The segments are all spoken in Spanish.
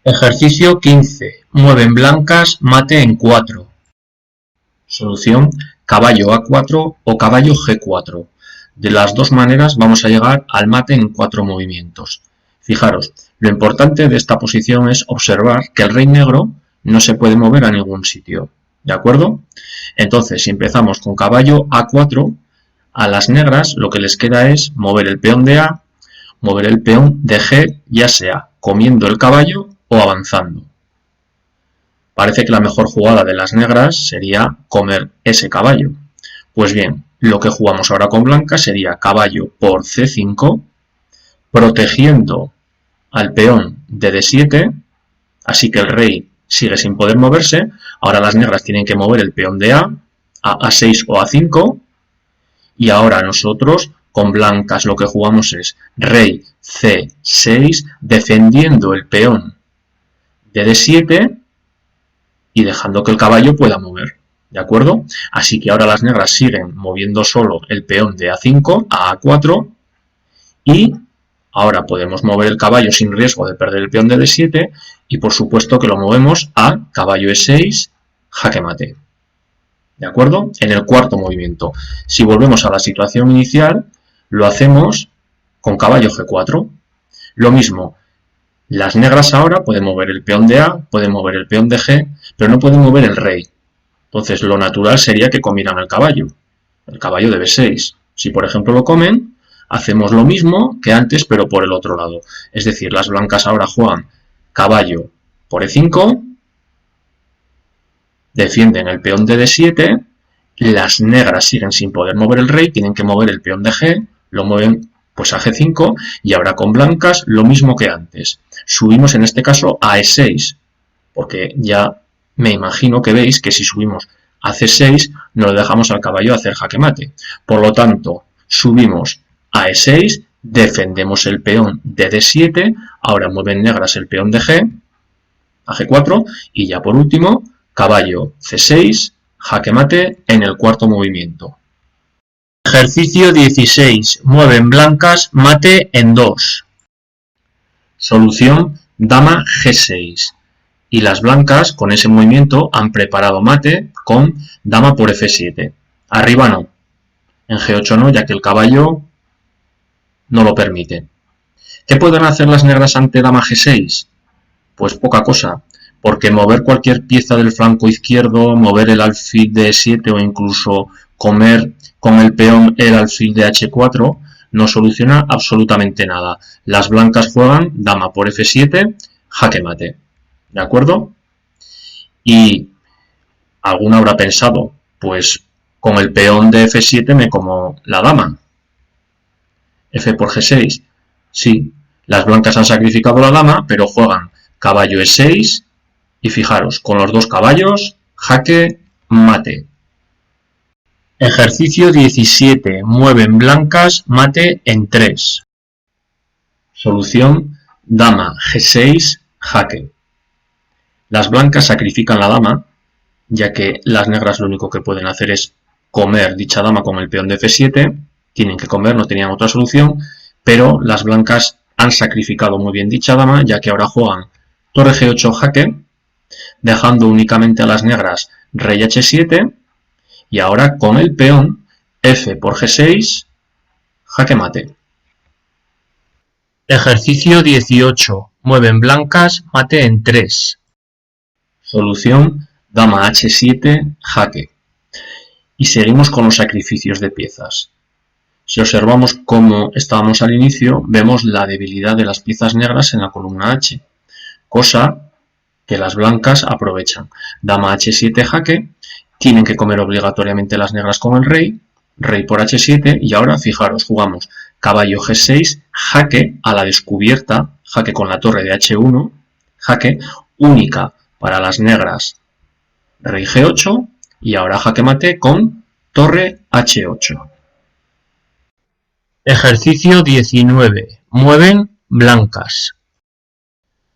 Ejercicio 15. Mueven blancas, mate en 4. Solución: caballo A4 o caballo G4. De las dos maneras vamos a llegar al mate en 4 movimientos. Fijaros, lo importante de esta posición es observar que el rey negro no se puede mover a ningún sitio. ¿De acuerdo? Entonces, si empezamos con caballo A4, a las negras lo que les queda es mover el peón de A, mover el peón de G, ya sea comiendo el caballo o avanzando. Parece que la mejor jugada de las negras sería comer ese caballo. Pues bien, lo que jugamos ahora con blancas sería caballo por C5, protegiendo al peón de D7, así que el rey sigue sin poder moverse. Ahora las negras tienen que mover el peón de A, a A6 o A5, y ahora nosotros con blancas lo que jugamos es rey C6, defendiendo el peón de D7 y dejando que el caballo pueda mover, ¿de acuerdo? Así que ahora las negras siguen moviendo solo el peón de A5 a A4 y ahora podemos mover el caballo sin riesgo de perder el peón de D7 y por supuesto que lo movemos a caballo E6, jaque mate, ¿de acuerdo? En el cuarto movimiento. Si volvemos a la situación inicial, lo hacemos con caballo G4. Lo mismo. Las negras ahora pueden mover el peón de A, pueden mover el peón de G, pero no pueden mover el rey. Entonces lo natural sería que comieran el caballo de B6. Si por ejemplo lo comen, hacemos lo mismo que antes pero por el otro lado. Es decir, las blancas ahora juegan caballo por E5, defienden el peón de D7, las negras siguen sin poder mover el rey, tienen que mover el peón de G, lo mueven pues a G5 y ahora con blancas lo mismo que antes. Subimos en este caso a E6, porque ya me imagino que veis que si subimos a C6 no le dejamos al caballo hacer jaque mate. Por lo tanto, subimos a E6, defendemos el peón de D7, ahora mueven negras el peón de G, a G4 y ya por último, caballo C6, jaque mate en el cuarto movimiento. Ejercicio 16. Mueven blancas, mate en 2. Solución: dama G6. Y las blancas con ese movimiento han preparado mate con dama por F7. Arriba no. En G8 no, ya que el caballo no lo permite. ¿Qué pueden hacer las negras ante dama G6? Pues poca cosa, porque mover cualquier pieza del flanco izquierdo, mover el alfil de E7 o incluso comer con el peón el alfil de H4 no soluciona absolutamente nada. Las blancas juegan dama por F7, jaque mate. ¿De acuerdo? Y alguno habrá pensado, pues con el peón de F7 me como la dama. F por G6. Sí, las blancas han sacrificado la dama, pero juegan caballo E6 y fijaros, con los dos caballos, jaque mate. Ejercicio 17. Mueven blancas, mate en 3. Solución: dama G6, jaque. Las blancas sacrifican la dama, ya que las negras lo único que pueden hacer es comer dicha dama con el peón de F7. Tienen que comer, no tenían otra solución, pero las blancas han sacrificado muy bien dicha dama, ya que ahora juegan torre G8 jaque, dejando únicamente a las negras rey H7, y ahora con el peón F por G6, jaque mate. Ejercicio 18. Mueven blancas, mate en 3. Solución: dama H7, jaque. Y seguimos con los sacrificios de piezas. Si observamos cómo estábamos al inicio, vemos la debilidad de las piezas negras en la columna H, cosa que las blancas aprovechan. Dama H7, jaque. Tienen que comer obligatoriamente las negras con el rey, rey por H7, y ahora fijaros, jugamos caballo G6, jaque a la descubierta, jaque con la torre de H1, jaque única para las negras, rey G8, y ahora jaque mate con torre H8. Ejercicio 19. Mueven blancas.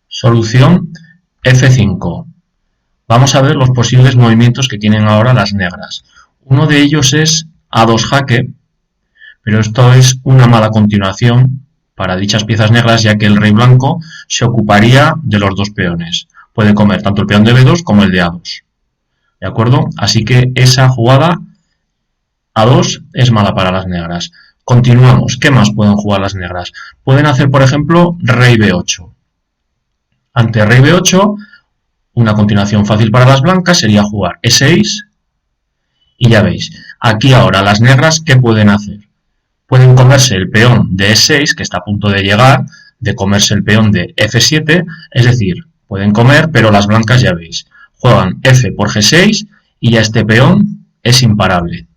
Solución: F5. Vamos a ver los posibles movimientos que tienen ahora las negras. Uno de ellos es A2 jaque, pero esto es una mala continuación para dichas piezas negras, ya que el rey blanco se ocuparía de los dos peones. Puede comer tanto el peón de B2 como el de A2. ¿De acuerdo? Así que esa jugada A2 es mala para las negras. Continuamos. ¿Qué más pueden jugar las negras? Pueden hacer, por ejemplo, rey B8. Ante rey B8, una continuación fácil para las blancas sería jugar E6. Y ya veis, aquí ahora las negras, ¿qué pueden hacer? Pueden comerse el peón de E6, que está a punto de llegar, de comerse el peón de F7, es decir, pueden comer, pero las blancas ya veis, juegan F por G6 y ya este peón es imparable.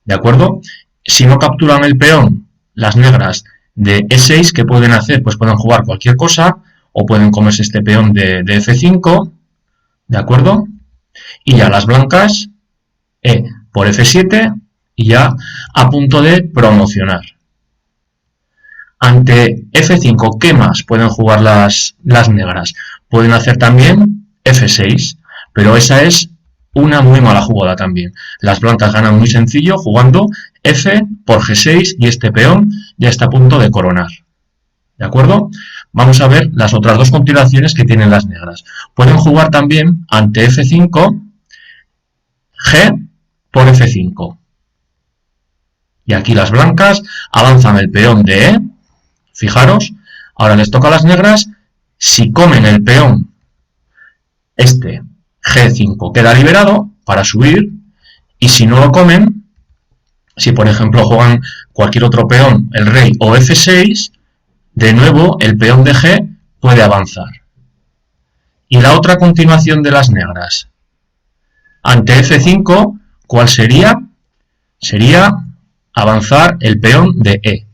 ¿De acuerdo? Si no capturan el peón, las negras de E6, ¿qué pueden hacer? Pues pueden jugar cualquier cosa, o pueden comerse este peón de F5, ¿de acuerdo? Y ya las blancas, E por F7, y ya a punto de promocionar. Ante F5, ¿qué más pueden jugar las negras? Pueden hacer también F6, pero esa es una muy mala jugada también. Las blancas ganan muy sencillo jugando F por G6 y este peón ya está a punto de coronar. ¿De acuerdo? Vamos a ver las otras dos continuaciones que tienen las negras. Pueden jugar también ante F5, G por F5. Y aquí las blancas avanzan el peón de E. Fijaros, ahora les toca a las negras, si comen el peón, este G5 queda liberado para subir, y si no lo comen, si por ejemplo juegan cualquier otro peón, el rey o F6, de nuevo el peón de G puede avanzar. Y la otra continuación de las negras, ante F5, ¿cuál sería? Sería avanzar el peón de E.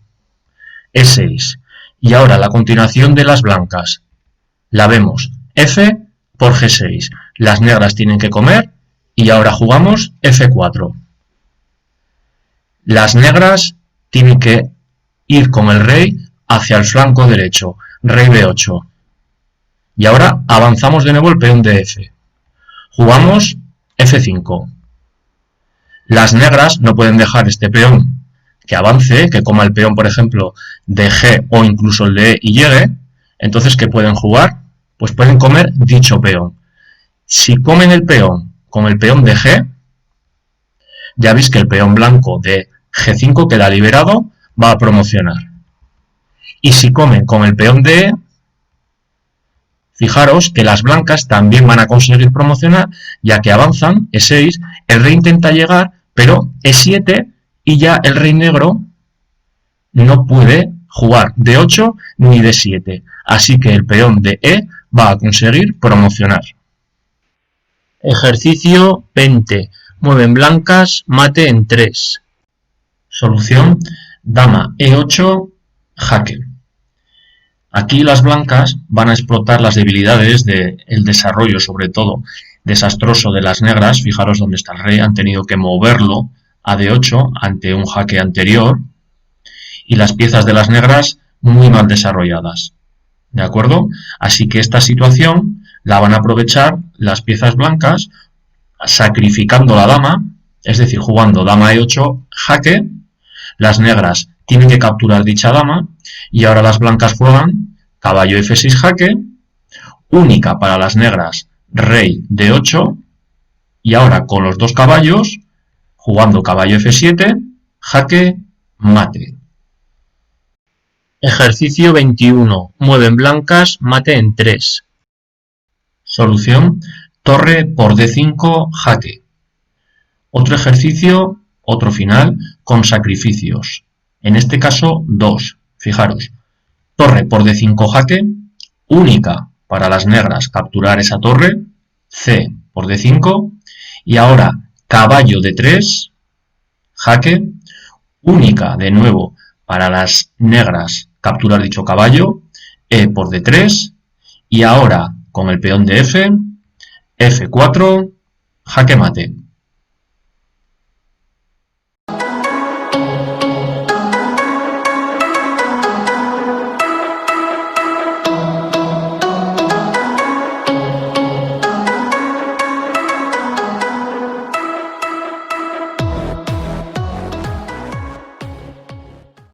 E6. Y ahora la continuación de las blancas. La vemos. F por G6. Las negras tienen que comer y ahora jugamos F4. Las negras tienen que ir con el rey hacia el flanco derecho. Rey B8. Y ahora avanzamos de nuevo el peón de F. Jugamos F5. Las negras no pueden dejar este peón que avance, que coma el peón, por ejemplo, de G o incluso el de E y llegue. Entonces, ¿qué pueden jugar? Pues pueden comer dicho peón. Si comen el peón con el peón de G, ya veis que el peón blanco de G5 queda liberado, va a promocionar. Y si comen con el peón de E, fijaros que las blancas también van a conseguir promocionar, ya que avanzan E6, el rey intenta llegar, pero E7 y ya el rey negro no puede jugar D8 ni D7. Así que el peón de E va a conseguir promocionar. Ejercicio 20. Mueven blancas, mate en 3. Solución: dama E8, jaque. Aquí las blancas van a explotar las debilidades del desarrollo, sobre todo desastroso, de las negras. Fijaros dónde está el rey, han tenido que moverlo a D8 ante un jaque anterior, y las piezas de las negras muy mal desarrolladas. ¿De acuerdo? Así que esta situación la van a aprovechar las piezas blancas sacrificando la dama, es decir, jugando dama E8, jaque. Las negras tienen que capturar dicha dama y ahora las blancas juegan caballo F6 jaque, única para las negras rey D8 y ahora con los dos caballos jugando caballo F7, jaque, mate. Ejercicio 21. Mueven blancas, mate en 3. Solución: torre por D5, jaque. Otro ejercicio, otro final, con sacrificios. En este caso, 2. Fijaros, torre por D5, jaque, única para las negras capturar esa torre, C por D5, y ahora caballo D3, jaque, única de nuevo para las negras capturar dicho caballo, E por D3, y ahora con el peón de F, F4, jaque mate.